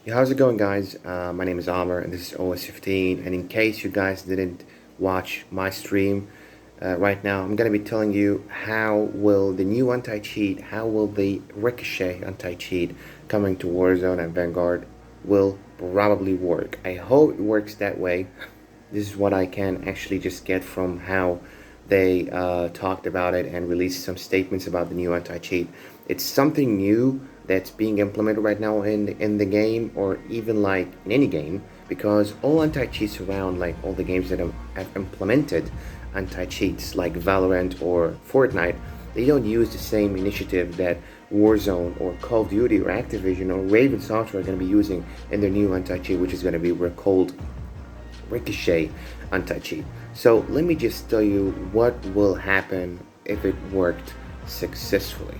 Yeah, how's it going, guys? My name is Amr, and this is OS15. And in case you guys didn't watch my stream right now, I'm gonna be telling you how will the new anti-cheat, how will the Ricochet anti-cheat coming to Warzone and Vanguard will probably work. I hope it works that way. This is what I can actually just get from how they talked about it and released some statements about the new anti-cheat. It's something new that's being implemented right now in the game, or even like in any game, because all anti-cheats around, like all the games that have implemented anti-cheats like Valorant or Fortnite, they don't use the same initiative that Warzone or Call of Duty or Activision or Raven Software are going to be using in their new anti-cheat, which is going to be called Ricochet anti-cheat. So let me just tell you what will happen if it worked successfully.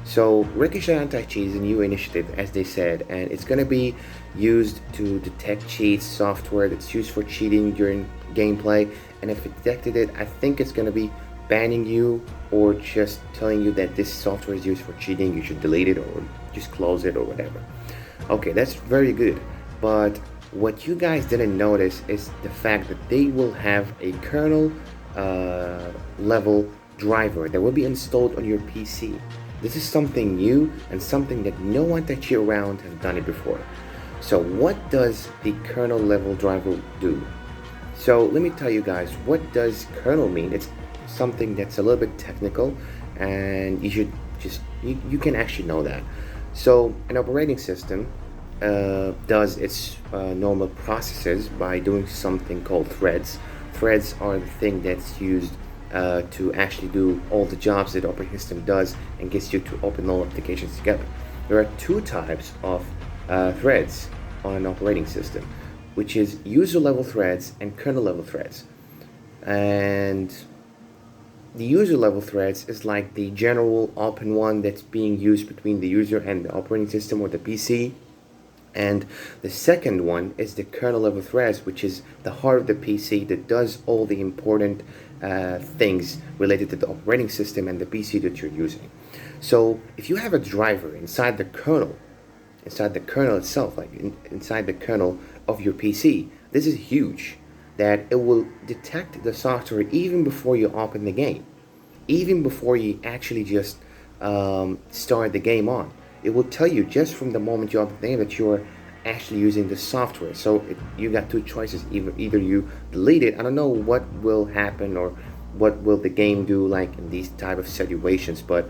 So Ricochet anti-cheat is a new initiative, as they said, and it's going to be used to detect cheats, software that's used for cheating during gameplay. And if it detected it, I think it's going to be banning you or just telling you that this software is used for cheating, you should delete it or just close it or whatever. Okay, that's very good. But what you guys didn't notice is the fact that they will have a kernel level driver that will be installed on your PC. This is something new and something that no anti-cheat around has done it before. So what does the kernel level driver do? So let me tell you guys, what does kernel mean? It's something that's a little bit technical, and you should just, you can actually know that. So an operating system does its normal processes by doing something called threads. Threads are the thing that's used to actually do all the jobs that the operating system does and gets you to open all applications together. There are two types of threads on an operating system, which is user level threads and kernel level threads. And the user level threads is like the general open one that's being used between the user and the operating system or the PC. And the second one is the kernel level threads, which is the heart of the PC that does all the important things related to the operating system and the PC that you're using. So if you have a driver inside the kernel itself, like inside the kernel of your PC, this is huge, that it will detect the software even before you open the game, even before you actually just start the game on. It will tell you just from the moment you open the game that you're actually using the software. So you got two choices. Either you delete it. I don't know what will happen or what will the game do like in these type of situations, but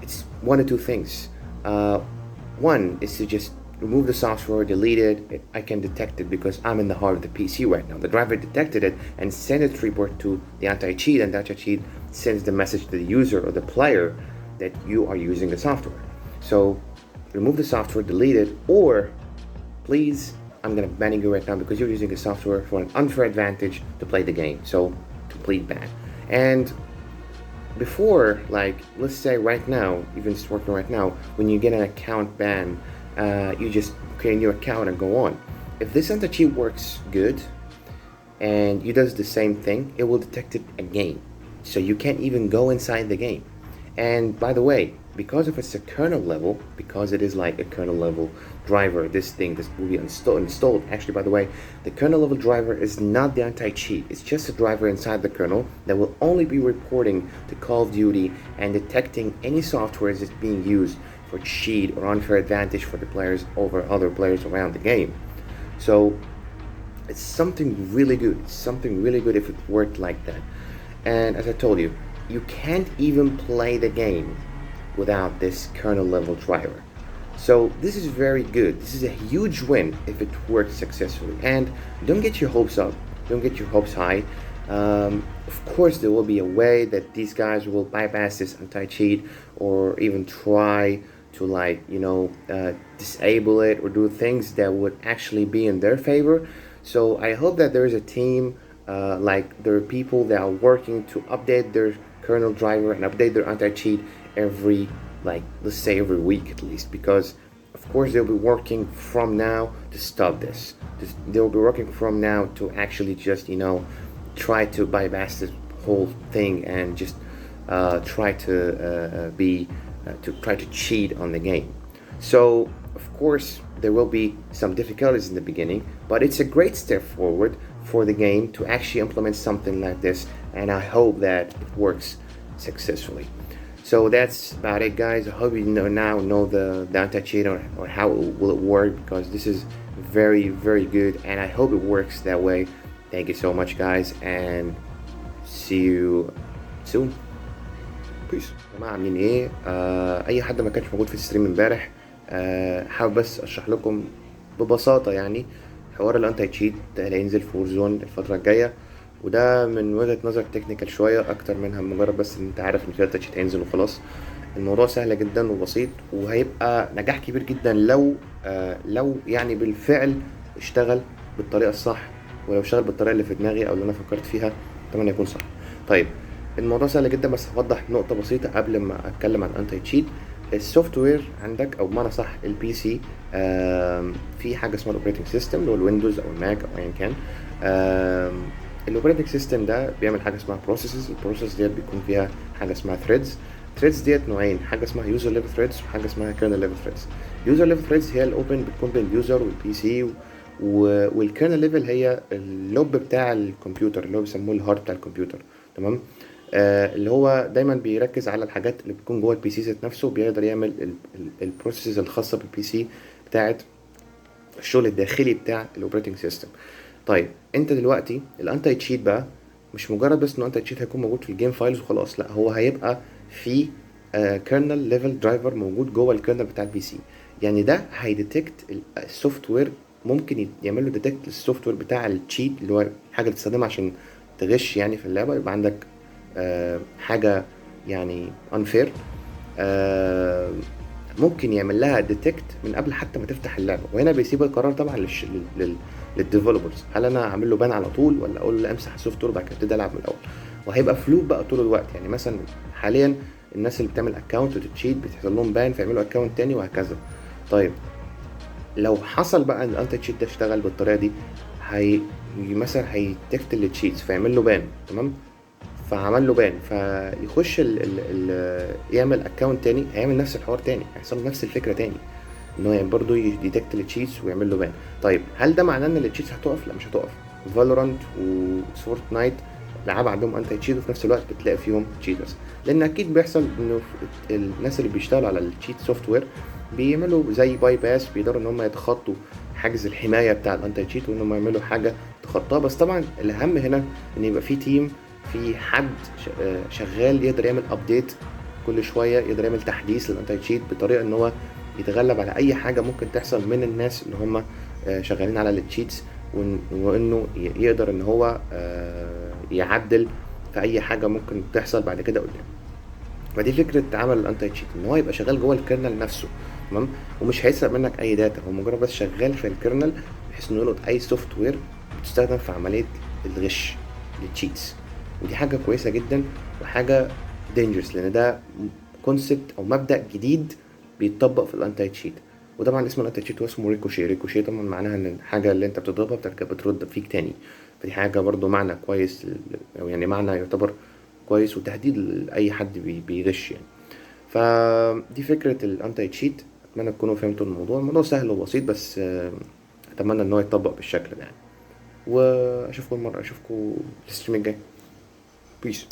it's one or two things. One is to just remove the software, delete it. I can detect it because I'm in the heart of the PC right now. The driver detected it and sent its report to the anti-cheat, and the anti-cheat sends the message to the user or the player that you are using the software. So remove the software, delete it, or please, I'm gonna ban you right now because you're using the software for an unfair advantage to play the game. So complete ban. And before, like, let's say right now, even it's working right now, when you get an account ban, you just create a new account and go on. If this anti-cheat works good and you does the same thing, it will detect it again. So you can't even go inside the game. And by the way, because if it's a kernel level, because it is like a kernel level driver, this will be installed. Actually, by the way, the kernel level driver is not the anti-cheat. It's just a driver inside the kernel that will only be reporting to Call of Duty and detecting any software that's being used for cheat or unfair advantage for the players over other players around the game. So it's something really good. It's something really good if it worked like that. And as I told you, you can't even play the game without this kernel level driver. So this is very good. This is a huge win if it works successfully. And don't get your hopes up. Don't get your hopes high. Of course, there will be a way that these guys will bypass this anti-cheat or even try to, like, disable it or do things that would actually be in their favor. So I hope that there is a team, like there are people that are working to update their kernel driver and update their anti-cheat every, like, let's say every week at least, because of course they'll be working from now to stop this. They'll be working from now to actually just try to bypass this whole thing and just try to cheat on the game. So of course there will be some difficulties in the beginning, but it's a great step forward for the game to actually implement something like this, and I hope that it works successfully. So that's about it, guys. I hope you now know the anti-cheat or how will it work, because this is very, very good, and I hope it works that way. Thank you so much, guys, and see you soon. Peace. يا جماعة عاملين ايه؟ اي حد ما كانش موجود في الستريم امبارح، حابب بس اشرح لكم ببساطة يعني حوار الانتي تشيت اللي هينزل في وورزون الفترة الجاية، وده من وجهة نظر تكنيكال شوية اكتر منها مجرد بس ان انت عارف ان في انتي تشيت هينزل وخلاص. الموضوع سهل جدا وبسيط، وهيبقى نجاح كبير جدا لو يعني بالفعل اشتغل بالطريقة الصح، ولو اشتغل بالطريقة اللي في دماغي او اللي انا فكرت فيها اتمنى يكون صح. طيب الموضوع سهل جدا، بس هوضح نقطة بسيطة قبل ما اتكلم عن انتي تشيت. السوفت وير عندك او بمعنى صح البي سي، في حاجة اسمها الاوبريتنج سيستم اللي هو الويندوز او الماك او ايا كان. الاوبريتنج سيستم ده بيعمل حاجة اسمها بروسيسز. البروسيس ديت بيكون فيها حاجة اسمها ثريدز. ثريدز ديت نوعين، حاجة اسمها يوزر ليفل ثريدز وحاجة اسمها كيرنل ليفل ثريدز. يوزر ليفل ثريدز هي الاوبن، بتكون بين اليوزر والبي سي، والكيرنل ليفل هي اللوب بتاع الكمبيوتر اللي هو بيسموه الهارد بتاع الكمبيوتر. تمام. اللي هو دايما بيركز على الحاجات اللي بتكون جوه البي سي ذات نفسه، بيقدر يعمل البروسيسز الخاصه بالبي سي بتاعت الشغل الداخلي بتاع الاوبريتنج سيستم. طيب انت دلوقتي الانتي تشيت بقى مش مجرد بس انه انتي تشيت هيكون موجود في الجيم فايلز وخلاص، لا هو هيبقى في كيرنل ليفل درايفر موجود جوه الكيرنل بتاع البي سي. يعني ده هيديتكت السوفت وير، ممكن يعمل له ديتكت السوفت وير بتاع التشيت اللي هو الحاجه اللي بتستخدمها عشان تغش يعني في اللعبه، يبقى عندك حاجة يعني unfair. ممكن يعمل لها ديتكت من قبل حتى ما تفتح اللعبة، وهنا بيسيب القرار طبعا للديفلوبرز، هل انا اعمل له بان على طول ولا اقول له امسح السوفت وير وبعد كده ابتدي العب من الاول. وهيبقى فلوب بقى طول الوقت، يعني مثلا حاليا الناس اللي بتعمل اكونت وتتشيت بتحصل لهم بان فيعملوا اكونت تاني وهكذا. طيب لو حصل بقى ان الانتي تشيت ده اشتغل بالطريقه دي، هي مثلا هيتكت التشيتس فيعمل له بان، تمام، فعمل له بان فيخش يعمل اكونت تاني، هيعمل نفس الحوار تاني، هيحصل نفس الفكره تاني، ان هو يعني برضه يديتكت التشيتس ويعمل له بان. طيب هل ده معناه ان التشيتس هتقف؟ لا مش هتقف. فالورانت وفورتنايت لعبة عندهم انتي تشيت وفي نفس الوقت بتلاقي فيهم تشيترز، لان اكيد بيحصل انه الناس اللي بيشتغلوا على التشيت سوفت وير بيعملوا زي باي باس، بيقدروا ان هم يتخطوا حاجز الحمايه بتاع الانتي تشيت وان هم يعملوا حاجه تخطاها. بس طبعا الاهم هنا ان يبقى في تيم، في حد شغال يقدر يعمل ابديت كل شويه، يقدر يعمل تحديث للانتي تشيت بطريقه ان هو يتغلب على اي حاجه ممكن تحصل من الناس اللي هم شغالين على التشيتس، وانه يقدر ان هو يعدل في اي حاجه ممكن تحصل بعد كده قدام. فدي فكره عمل الانتي تشيت، ان هو يبقى شغال جوه الكيرنل نفسه، تمام، ومش هيسرق منك اي داتا، هو مجرد بس شغال في الكيرنل بحيث انه يلقط اي سوفت وير بتستخدم في عمليه الغش للتشيتس. ودي حاجه كويسه جدا وحاجه دينجرس، لان ده كونسبت او مبدا جديد بيتطبق في الانتي تشيت. وطبعا اسم الانتي تشيت هو اسمه ريكوشي. ريكوشي طبعا معناها ان الحاجه اللي انت بتضربها بترد فيك تاني، فدي حاجه برضو معنى كويس، او يعني معنى يعتبر كويس وتهديد لاي حد بيغش يعني. فدي فكره الانتي تشيت. اتمنى تكونوا فهمتوا الموضوع سهل وبسيط، بس اتمنى ان هو يتطبق بالشكل ده يعني. واشوفكم في الستريم الجاي. بيس.